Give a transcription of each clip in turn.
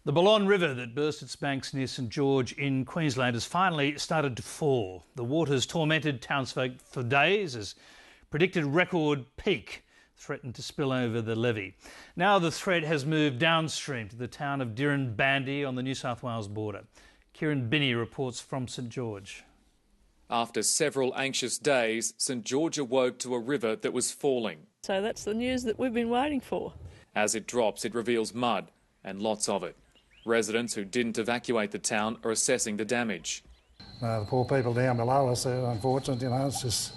The Balonne River that burst its banks near St George in Queensland has finally started to fall. The waters tormented townsfolk for days as predicted record peak threatened to spill over the levee. Now the threat has moved downstream to the town of Dirranbandi on the New South Wales border. Kieran Binney reports from St George. After several anxious days, St George awoke to a river that was falling. So that's the news that we've been waiting for. As it drops, it reveals mud, and lots of it. Residents who didn't evacuate the town are assessing the damage. The poor people down below us, they're unfortunate, it's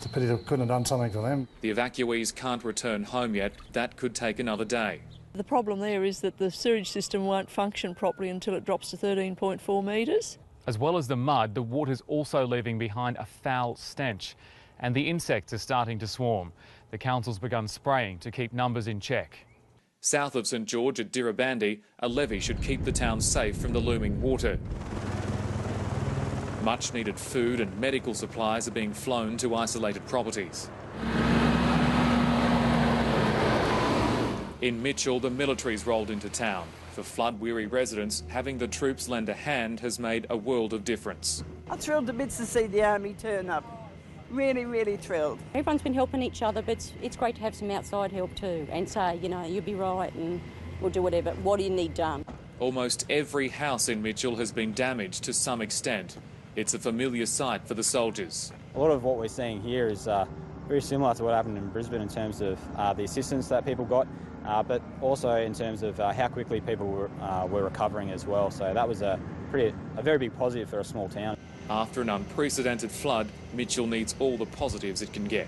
a pity they couldn't have done something for them. The evacuees can't return home yet. That could take another day. The problem there is that the sewage system won't function properly until it drops to 13.4 metres. As well as the mud, the water's also leaving behind a foul stench, and the insects are starting to swarm. The council's begun spraying to keep numbers in check. South of St George at Dirranbandi, a levee should keep the town safe from the looming water. Much needed food and medical supplies are being flown to isolated properties. In Mitchell, the military's rolled into town. For flood-weary residents, having the troops lend a hand has made a world of difference. I'm thrilled to bits to see the army turn up. Really, really thrilled. Everyone's been helping each other, but it's great to have some outside help too and say, you know, you'll be right and we'll do whatever. What do you need done? Almost every house in Mitchell has been damaged to some extent. It's a familiar sight for the soldiers. A lot of what we're seeing here is very similar to what happened in Brisbane in terms of the assistance that people got, but also in terms of how quickly people were recovering as well. So that was a very big positive for a small town. After an unprecedented flood, Mitchell needs all the positives it can get.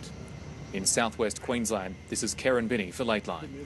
In southwest Queensland, this is Kieran Binney for Lateline.